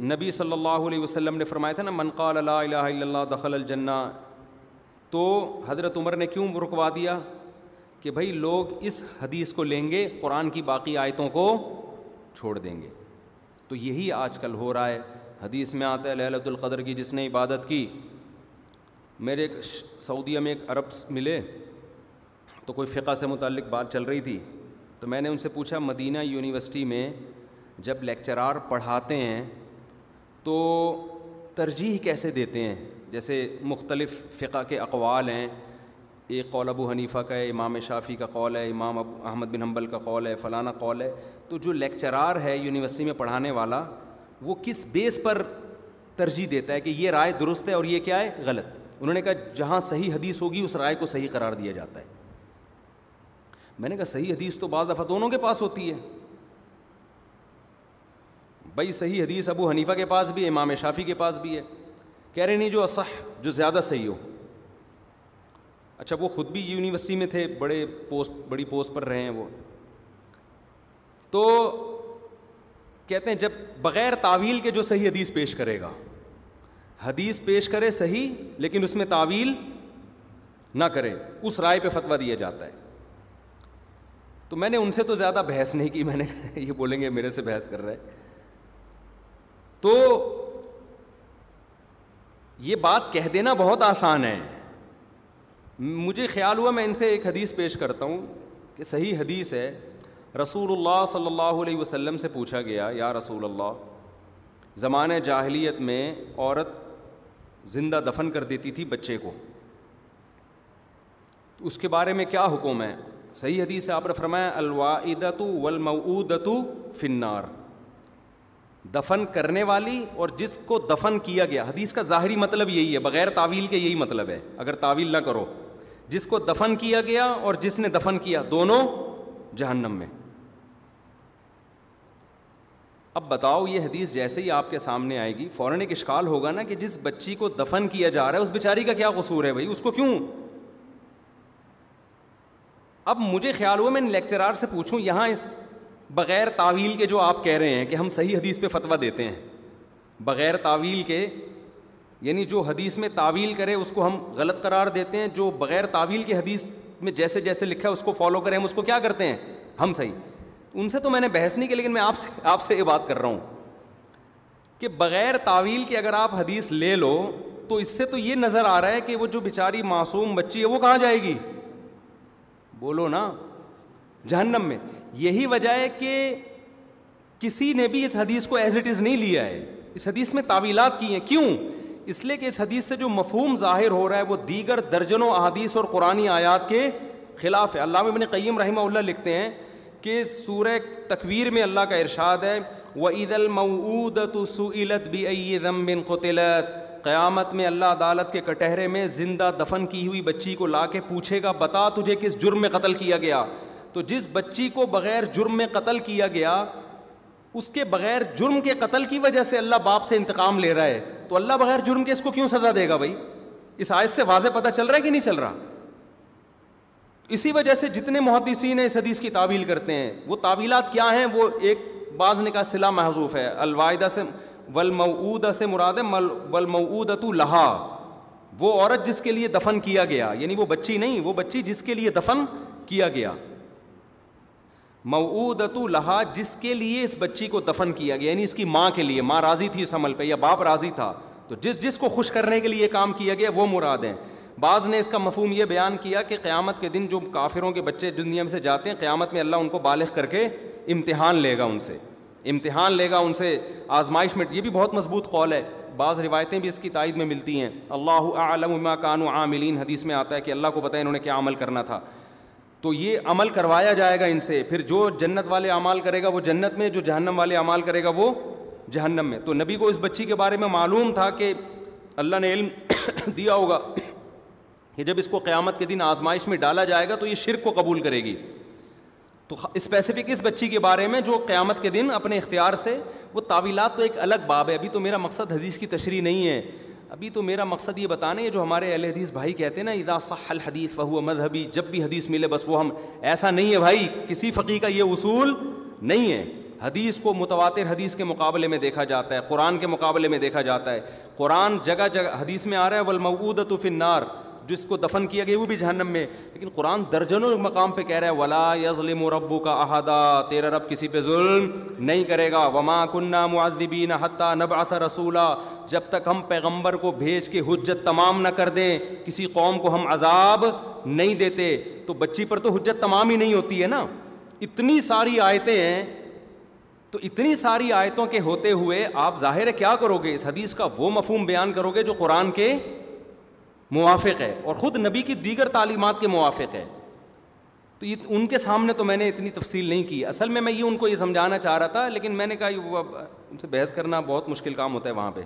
نبی صلی اللہ علیہ وسلم نے فرمایا تھا نا من قال لا الہ الا اللہ دخل الجنہ, تو حضرت عمر نے کیوں رکوا دیا کہ بھائی لوگ اس حدیث کو لیں گے, قرآن کی باقی آیتوں کو چھوڑ دیں گے. تو یہی آج کل ہو رہا ہے. حدیث میں آتا ہے لیلۃ القدر کی جس نے عبادت کی. میرے ایک سعودیہ میں ایک عرب ملے, تو کوئی فقہ سے متعلق بات چل رہی تھی, تو میں نے ان سے پوچھا مدینہ یونیورسٹی میں جب لیکچرار پڑھاتے ہیں تو ترجیح کیسے دیتے ہیں؟ جیسے مختلف فقہ کے اقوال ہیں, ایک قول ابو حنیفہ کا ہے, امام شافعی کا قول ہے, امام احمد بن حنبل کا قول ہے, فلانا قول ہے. تو جو لیکچرار ہے یونیورسٹی میں پڑھانے والا, وہ کس بیس پر ترجیح دیتا ہے کہ یہ رائے درست ہے اور یہ کیا ہے غلط؟ انہوں نے کہا جہاں صحیح حدیث ہوگی اس رائے کو صحیح قرار دیا جاتا ہے. میں نے کہا صحیح حدیث تو بعض دفعہ دونوں کے پاس ہوتی ہے. بھائی صحیح حدیث ابو حنیفہ کے پاس بھی ہے, امام شافعی کے پاس بھی ہے. کہہ رہے نہیں جو اصح, جو زیادہ صحیح ہو. اچھا وہ خود بھی یونیورسٹی میں تھے, بڑی پوسٹ پر رہے ہیں وہ. تو کہتے ہیں جب بغیر تعویل کے جو صحیح حدیث پیش کرے گا, حدیث پیش کرے صحیح لیکن اس میں تعویل نہ کرے, اس رائے پہ فتویٰ دیا جاتا ہے. تو میں نے ان سے تو زیادہ بحث نہیں کی, میں نے یہ بولیں گے میرے سے بحث کر رہے. تو یہ بات کہہ دینا بہت آسان ہے. مجھے خیال ہوا میں ان سے ایک حدیث پیش کرتا ہوں کہ صحیح حدیث ہے. رسول اللہ صلی اللہ علیہ وسلم سے پوچھا گیا یا رسول اللہ, زمانہ جاہلیت میں عورت زندہ دفن کر دیتی تھی بچے کو, اس کے بارے میں کیا حکم ہے؟ صحیح حدیث ہے, آپ نے فرمایا الوائدۃ والموعودۃ فی النار, دفن کرنے والی اور جس کو دفن کیا گیا. حدیث کا ظاہری مطلب یہی ہے, بغیر تعویل کے یہی مطلب ہے, اگر تعویل نہ کرو. جس کو دفن کیا گیا اور جس نے دفن کیا, دونوں جہنم میں. اب بتاؤ یہ حدیث جیسے ہی آپ کے سامنے آئے گی فوراً ایک اشکال ہوگا نا کہ جس بچی کو دفن کیا جا رہا ہے اس بیچاری کا کیا قصور ہے بھائی, اس کو کیوں؟ اب مجھے خیال ہوا میں نے لیکچرار سے پوچھوں یہاں اس بغیر تعویل کے جو آپ کہہ رہے ہیں کہ ہم صحیح حدیث پہ فتویٰ دیتے ہیں, بغیر تعویل کے, یعنی جو حدیث میں تعویل کرے اس کو ہم غلط قرار دیتے ہیں, جو بغیر تعویل کے حدیث میں جیسے جیسے لکھا ہے اس کو فالو کریں ہم اس کو کیا کرتے ہیں, ہم صحیح. ان سے تو میں نے بحث نہیں کی, لیکن میں آپ سے یہ بات کر رہا ہوں کہ بغیر تعویل کے اگر آپ حدیث لے لو تو اس سے تو یہ نظر آ رہا ہے کہ وہ جو بیچاری معصوم بچی ہے وہ کہاں جائے گی؟ بولو نا, جہنم میں. یہی وجہ ہے کہ کسی نے بھی اس حدیث کو ایز اٹ از نہیں لیا ہے, اس حدیث میں تعویلات کی ہیں. کیوں؟ اس لیے کہ اس حدیث سے جو مفہوم ظاہر ہو رہا ہے وہ دیگر درجنوں احادیث اور قرآنی آیات کے خلاف ہے. علامہ ابن قیم رحمہ اللہ لکھتے ہیں کہ سورہ تکویر میں اللہ کا ارشاد ہے وَإِذَا الْمَوْعُودَةُ سُئِلَتْ بِأَيِّ ذَنبٍ قُتِلَتْ, قیامت میں اللہ عدالت کے کٹہرے میں زندہ دفن کی ہوئی بچی کو لا کے پوچھے گا بتا تجھے کس جرم میں قتل کیا گیا. تو جس بچی کو بغیر جرم میں قتل کیا گیا, اس کے بغیر جرم کے قتل کی وجہ سے اللہ باپ سے انتقام لے رہا ہے, تو اللہ بغیر جرم کے اس کو کیوں سزا دے گا بھائی؟ اس آیت سے واضح پتہ چل رہا ہے کہ نہیں چل رہا؟ اسی وجہ سے جتنے محدثین اس حدیث کی تعویل کرتے ہیں وہ تعویلات کیا ہیں, وہ ایک بعض نے کہا صلہ محذوف ہے, الوائدہ سے والموعودہ سے مراد ہے والموعودۃ لہا, وہ عورت جس کے لیے دفن کیا گیا, یعنی وہ بچی نہیں, وہ بچی جس کے لیے دفن کیا گیا. موعودۃ لہا, جس کے لیے اس بچی کو دفن کیا گیا, یعنی اس کی ماں کے لیے, ماں راضی تھی اس عمل پہ یا باپ راضی تھا, تو جس کو خوش کرنے کے لیے کام کیا گیا وہ مراد ہیں. بعض نے اس کا مفہوم یہ بیان کیا کہ قیامت کے دن جو کافروں کے بچے دنیا میں سے جاتے ہیں, قیامت میں اللہ ان کو بالغ کر کے امتحان لے گا, ان سے آزمائش میں. یہ بھی بہت مضبوط قول ہے, بعض روایتیں بھی اس کی تائید میں ملتی ہیں. اللہ اعلم بما كانوا عاملین, حدیث میں آتا ہے کہ اللہ کو پتہ ہے انہوں نے کیا عمل کرنا تھا. تو یہ عمل کروایا جائے گا ان سے, پھر جو جنت والے اعمال کرے گا وہ جنت میں, جو جہنم والے اعمال کرے گا وہ جہنم میں. تو نبی کو اس بچی کے بارے میں معلوم تھا کہ اللہ نے علم دیا ہوگا کہ جب اس کو قیامت کے دن آزمائش میں ڈالا جائے گا تو یہ شرک کو قبول کرے گی. تو اسپیسیفک اس بچی کے بارے میں جو قیامت کے دن اپنے اختیار سے, وہ تعویلات تو ایک الگ باب ہے. ابھی تو میرا مقصد حدیث کی تشریح نہیں ہے, ابھی تو میرا مقصد یہ بتانا ہے جو ہمارے اہل حدیث بھائی کہتے ہیں نا اذا صح الحدیث فهو مذہبی, جب بھی حدیث ملے بس وہ ہم, ایسا نہیں ہے بھائی, کسی فقیہ کا یہ اصول نہیں ہے. حدیث کو متواتر حدیث کے مقابلے میں دیکھا جاتا ہے, قرآن کے مقابلے میں دیکھا جاتا ہے. قرآن جگہ جگہ حدیث میں آ رہا ہے والموعودۃ فی النار, جس کو دفن کیا گیا وہ بھی جہنم میں, لیکن قرآن درجنوں مقام پہ کہہ رہا ہے ولا یظلم ربک احدا, تیرا رب کسی پہ ظلم نہیں کرے گا. وما کنا معذبین حتی نبعث رسولا, جب تک ہم پیغمبر کو بھیج کے حجت تمام نہ کر دیں کسی قوم کو ہم عذاب نہیں دیتے. تو بچی پر تو حجت تمام ہی نہیں ہوتی ہے نا, اتنی ساری آیتیں ہیں. تو اتنی ساری آیتوں کے ہوتے ہوئے آپ ظاہر ہے کیا کرو گے, اس حدیث کا وہ مفہوم بیان کرو گے جو قرآن کے موافق ہے اور خود نبی کی دیگر تعلیمات کے موافق ہے. تو یہ ان کے سامنے تو میں نے اتنی تفصیل نہیں کی. اصل میں یہ ان کو یہ سمجھانا چاہ رہا تھا, لیکن میں نے کہا ان سے بحث کرنا بہت مشکل کام ہوتا ہے وہاں پہ,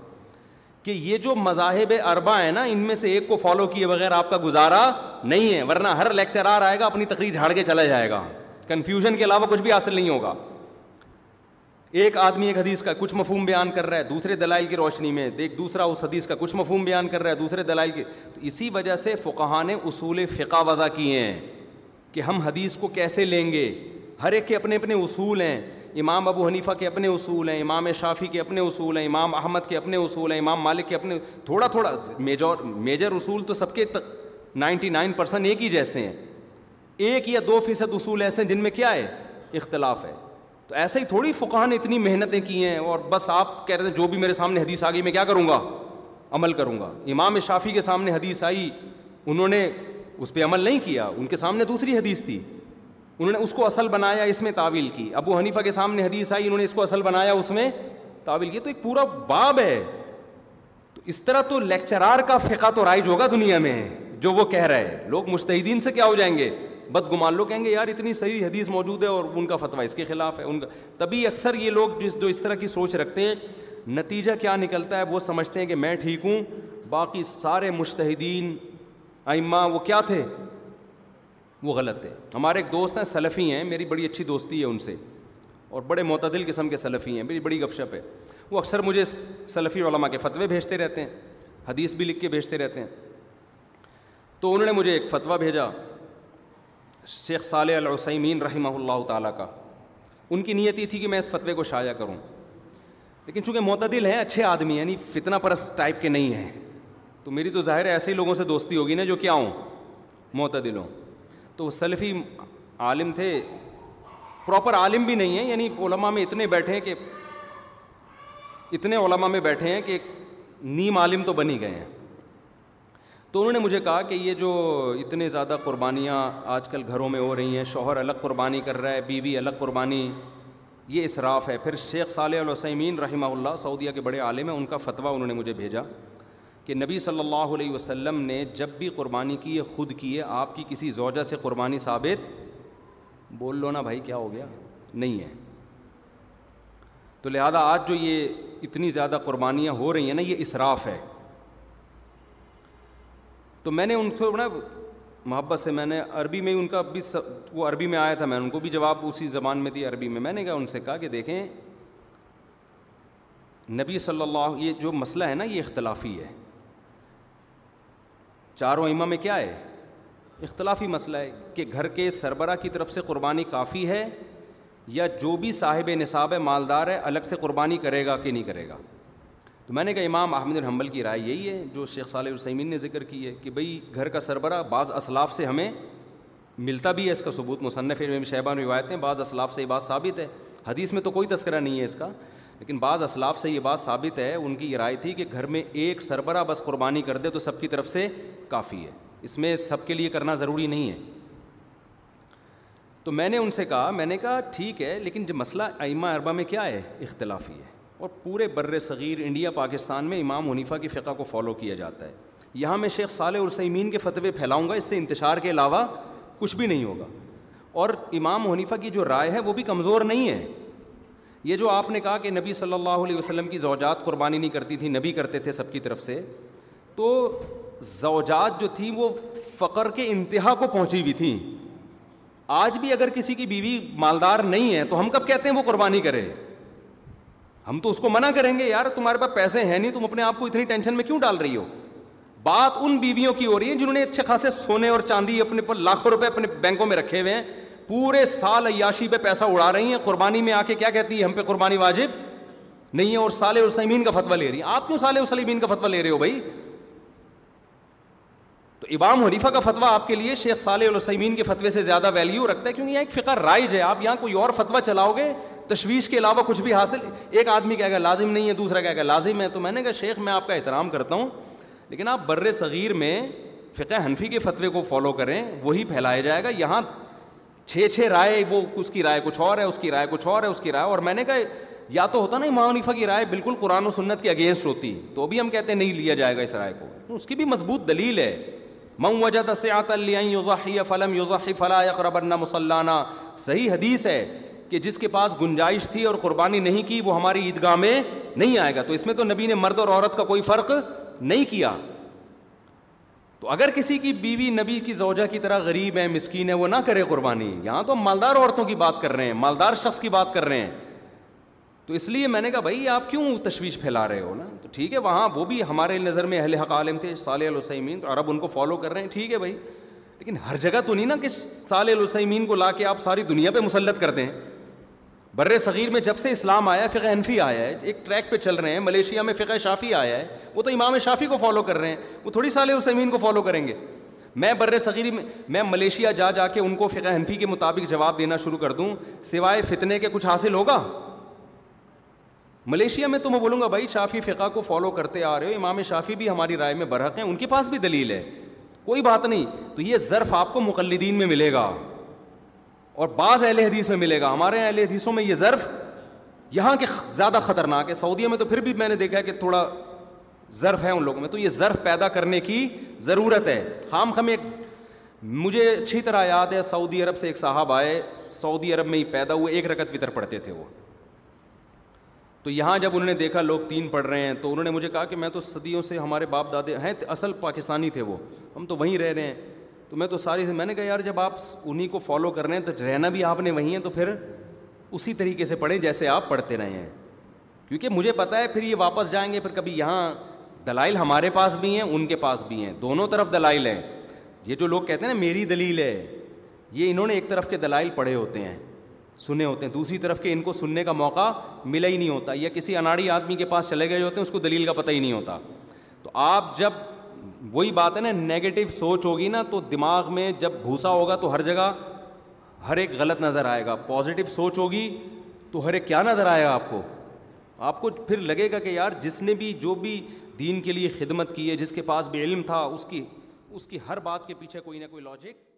کہ یہ جو مذاہب اربع ہیں نا, ان میں سے ایک کو فالو کیے بغیر آپ کا گزارا نہیں ہے, ورنہ ہر لیکچرار آئے گا اپنی تقریر جھاڑ کے چلا جائے گا, کنفیوژن کے علاوہ کچھ بھی حاصل نہیں ہوگا. ایک آدمی ایک حدیث کا کچھ مفہوم بیان کر رہا ہے دوسرے دلائل کی روشنی میں, ایک دوسرا اس حدیث کا کچھ مفہوم بیان کر رہا ہے دوسرے دلائل کی. تو اسی وجہ سے فقہاء نے اصول فقہ وضع کیے ہیں کہ ہم حدیث کو کیسے لیں گے. ہر ایک کے اپنے اپنے اصول ہیں. امام ابو حنیفہ کے اپنے اصول ہیں, امام شافعی کے اپنے اصول ہیں, امام احمد کے اپنے اصول ہیں, امام مالک کے اپنے, تھوڑا تھوڑا میجر اصول تو سب کے 99% ایک ہی جیسے ہیں. 1 یا 2% اصول ایسے ہیں جن میں کیا ہے, اختلاف ہے. تو ایسے ہی تھوڑی فقہاء نے اتنی محنتیں کی ہیں اور بس آپ کہہ رہے ہیں جو بھی میرے سامنے حدیث آ گئی میں کیا کروں گا, عمل کروں گا. امام شافعی کے سامنے حدیث آئی, انہوں نے اس پہ عمل نہیں کیا, ان کے سامنے دوسری حدیث تھی, انہوں نے اس کو اصل بنایا, اس میں تعویل کی. ابو حنیفہ کے سامنے حدیث آئی, انہوں نے اس کو اصل بنایا, اس میں تعویل کی. تو ایک پورا باب ہے. تو اس طرح تو لیکچرار کا فقہ تو رائج ہوگا دنیا میں جو وہ کہہ رہے ہیں. لوگ مجتہدین سے کیا ہو جائیں گے, بدگمان. لوگ کہیں گے یار اتنی صحیح حدیث موجود ہے اور ان کا فتویٰ اس کے خلاف ہے. ان کا تبھی اکثر یہ لوگ جو اس طرح کی سوچ رکھتے ہیں, نتیجہ کیا نکلتا ہے, وہ سمجھتے ہیں کہ میں ٹھیک ہوں, باقی سارے مجتہدین ائمہ وہ کیا تھے, وہ غلط تھے. ہمارے ایک دوست ہیں سلفی ہیں, میری بڑی اچھی دوستی ہے ان سے, اور بڑے معتدل قسم کے سلفی ہیں, میری بڑی گپ شپ ہے. وہ اکثر مجھے سلفی علماء کے فتوے بھیجتے رہتے ہیں, حدیث بھی لکھ کے بھیجتے رہتے ہیں. تو انہوں نے مجھے ایک فتویٰ بھیجا شیخ صالح العثیمین رحمہ اللہ تعالیٰ کا. ان کی نیت یہ تھی کہ میں اس فتوے کو شائع کروں, لیکن چونکہ معتدل ہیں, اچھے آدمی ہیں, یعنی فتنہ پرست ٹائپ کے نہیں ہیں, تو میری تو ظاہر ہے ایسے ہی لوگوں سے دوستی ہوگی نا جو کیا ہوں, معتدل ہوں. تو وہ سلفی عالم تھے, پراپر عالم بھی نہیں ہیں, یعنی علماء میں اتنے بیٹھے ہیں کہ اتنے علماء میں بیٹھے ہیں کہ نیم عالم تو بن ہی گئے ہیں. تو انہوں نے مجھے کہا کہ یہ جو اتنے زیادہ قربانیاں آج کل گھروں میں ہو رہی ہیں, شوہر الگ قربانی کر رہا ہے, بیوی الگ قربانی, یہ اسراف ہے. پھر شیخ صالح العثیمین رحمہ اللہ سعودیہ کے بڑے عالم ہیں, ان کا فتویٰ انہوں نے مجھے بھیجا کہ نبی صلی اللہ علیہ وسلم نے جب بھی قربانی کی ہے خود کی ہے, آپ کی کسی زوجہ سے قربانی ثابت, بول لو نا بھائی کیا ہو گیا, نہیں ہے. تو لہذا آج جو یہ اتنی زیادہ قربانیاں ہو رہی ہیں نا, یہ اسراف ہے. تو میں نے ان کو نا محبت سے, میں نے عربی میں ان کا بھی وہ عربی میں آیا تھا, میں نے ان کو بھی جواب اسی زبان میں دی عربی میں. میں نے کہا ان سے کہا کہ دیکھیں نبی صلی اللہ, یہ جو مسئلہ ہے نا یہ اختلافی ہے, چاروں ائمہ میں کیا ہے, اختلافی مسئلہ ہے کہ گھر کے سربراہ کی طرف سے قربانی کافی ہے یا جو بھی صاحب نصاب ہے, مالدار ہے, الگ سے قربانی کرے گا کہ نہیں کرے گا. تو میں نے کہا امام احمد بن حنبل کی رائے یہی ہے جو شیخ صالح العثیمین نے ذکر کی ہے کہ بھئی گھر کا سربراہ بعض اسلاف سے ہمیں ملتا بھی ہے, اس کا ثبوت مصنف ابن شیبان روایت ہیں, بعض اسلاف سے یہ بات ثابت ہے, حدیث میں تو کوئی تذکرہ نہیں ہے اس کا, لیکن بعض اسلاف سے یہ بات ثابت ہے. ان کی یہ رائے تھی کہ گھر میں ایک سربراہ بس قربانی کر دے تو سب کی طرف سے کافی ہے, اس میں سب کے لیے کرنا ضروری نہیں ہے. تو میں نے ان سے کہا, میں نے کہا ٹھیک ہے, لیکن جو مسئلہ ائمہ اربعہ میں کیا ہے, اختلافی ہے, اور پورے بر صغیر انڈیا پاکستان میں امام حنیفہ کی فقہ کو فالو کیا جاتا ہے. یہاں میں شیخ صالح العثیمین کے فتوے پھیلاؤں گا, اس سے انتشار کے علاوہ کچھ بھی نہیں ہوگا. اور امام حنیفہ کی جو رائے ہے وہ بھی کمزور نہیں ہے. یہ جو آپ نے کہا کہ نبی صلی اللہ علیہ وسلم کی زوجات قربانی نہیں کرتی تھی, نبی کرتے تھے سب کی طرف سے, تو زوجات جو تھیں وہ فقر کے انتہا کو پہنچی ہوئی تھیں. آج بھی اگر کسی کی بیوی مالدار نہیں ہے تو ہم کب کہتے ہیں وہ قربانی کرے, ہم تو اس کو منع کریں گے, یار تمہارے پاس پیسے ہیں نہیں, تم اپنے آپ کو اتنی ٹینشن میں کیوں ڈال رہی ہو. بات ان بیویوں کی ہو رہی ہے جنہوں نے اچھے خاصے سونے اور چاندی اپنے پر لاکھوں روپے اپنے بینکوں میں رکھے ہوئے ہیں, پورے سال عیاشی پہ پیسہ اڑا رہی ہیں, قربانی میں آ کے کیا کہتی ہے, ہم پہ قربانی واجب نہیں ہے, اور صالح العثیمین کا فتویٰ لے رہی ہیں. آپ کیوں صالح العثیمین کا فتویٰ لے رہے ہو بھائی؟ تو امام حنیفہ کا فتویٰ آپ کے لیے شیخ صالح العثیمین کے فتوے سے زیادہ ویلیو رکھتا ہے, کیونکہ یہ ایک فقہ رائج ہے. آپ یہاں کوئی اور فتویٰ چلاؤ گے, تشویش کے علاوہ کچھ بھی حاصل. ایک آدمی کہے گا لازم نہیں ہے, دوسرا کہے گا لازم ہے. تو میں نے کہا شیخ میں آپ کا احترام کرتا ہوں, لیکن آپ بر صغیر میں فقہ حنفی کے فتوے کو فالو کریں, وہی پھیلایا جائے گا. یہاں 6 رائے, وہ اس کی رائے کچھ اور ہے, اس کی رائے کچھ اور ہے, اس کی رائے. اور میں نے کہا یا تو ہوتا نا امام حنیفہ کی رائے بالکل قرآن و سنت کے اگینسٹ ہوتی, تو بھی ہم کہتے ہیں نہیں لیا جائے گا اس رائے کو, اس کی بھی مضبوط دلیل ہے. من وجد سعة لأن يضحي فلم يضحي فلا يقربن مصلانا. صحیح حدیث ہے کہ جس کے پاس گنجائش تھی اور قربانی نہیں کی وہ ہماری عیدگاہ میں نہیں آئے گا. تو اس میں تو نبی نے مرد اور عورت کا کوئی فرق نہیں کیا. تو اگر کسی کی بیوی نبی کی زوجہ کی طرح غریب ہے, مسکین ہے, وہ نہ کرے قربانی. یہاں تو ہم مالدار عورتوں کی بات کر رہے ہیں, مالدار شخص کی بات کر رہے ہیں. تو اس لیے میں نے کہا بھائی آپ کیوں تشویش پھیلا رہے ہو نا. تو ٹھیک ہے, وہاں وہ بھی ہمارے نظر میں اہل حق عالم تھے صالح العثیمین, تو عرب ان کو فالو کر رہے ہیں, ٹھیک ہے بھائی. لیکن ہر جگہ تو نہیں نا کہ صالح العثیمین کو لا کے آپ ساری دنیا پہ مسلط کر دیں. بر صغیر میں جب سے اسلام آیا ہے فقہ حنفی آیا ہے, ایک ٹریک پہ چل رہے ہیں. ملیشیا میں فقہ شافی آیا ہے, وہ تو امام شافی کو فالو کر رہے ہیں, وہ تھوڑی صالح العثیمین کو فالو کریں گے. میں بر صغیر میں ملیشیا جا کے ان کو فقہ حنفی کے مطابق جواب دینا شروع کر دوں, سوائے فتنے کے کچھ حاصل ہوگا؟ ملیشیا میں تو میں بولوں گا بھائی شافی فقہ کو فالو کرتے آ رہے ہو, امام شافی بھی ہماری رائے میں برحق ہیں, ان کے پاس بھی دلیل ہے, کوئی بات نہیں. تو یہ ظرف آپ کو مقلدین میں ملے گا اور بعض اہل حدیث میں ملے گا. ہمارے اہل حدیثوں میں یہ ظرف یہاں کے زیادہ خطرناک ہے. سعودیہ میں تو پھر بھی میں نے دیکھا ہے کہ تھوڑا ظرف ہے ان لوگوں میں. تو یہ ظرف پیدا کرنے کی ضرورت ہے. خام خم ایک مجھے اچھی طرح یاد ہے, سعودی عرب سے ایک صاحب آئے, سعودی عرب میں ہی پیدا ہوئے, 1 رکعت وتر پڑھتے تھے وہ. تو یہاں جب انہوں نے دیکھا لوگ 3 پڑھ رہے ہیں, تو انہوں نے مجھے کہا کہ میں تو صدیوں سے, ہمارے باپ دادے ہیں اصل پاکستانی تھے وہ, ہم تو وہیں رہ رہے ہیں. تو میں تو میں نے کہا یار جب آپ انہی کو فالو کر رہے ہیں تو رہنا بھی آپ نے وہیں ہے, تو پھر اسی طریقے سے پڑھیں جیسے آپ پڑھتے رہے ہیں. کیونکہ مجھے پتہ ہے پھر یہ واپس جائیں گے, پھر کبھی یہاں دلائل ہمارے پاس بھی ہیں, ان کے پاس بھی ہیں, دونوں طرف دلائل ہیں. یہ جو لوگ کہتے ہیں نا میری دلیل ہے, یہ انہوں نے ایک طرف کے دلائل پڑھے ہوتے ہیں, سنے ہوتے ہیں, دوسری طرف کے ان کو سننے کا موقع ملا ہی نہیں ہوتا, یا کسی اناڑی آدمی کے پاس چلے گئے ہوتے ہیں, اس کو دلیل کا پتہ ہی نہیں ہوتا. تو آپ جب وہی بات ہے نا, نیگیٹو سوچ ہوگی نا, تو دماغ میں جب بھوسا ہوگا تو ہر جگہ ہر ایک غلط نظر آئے گا. پازیٹیو سوچ ہوگی تو ہر ایک کیا نظر آئے گا آپ کو پھر لگے گا کہ یار جس نے بھی جو بھی دین کے لیے خدمت کی ہے, جس کے پاس بھی علم تھا, اس کی ہر بات کے پیچھے کوئی نہ کوئی لاجک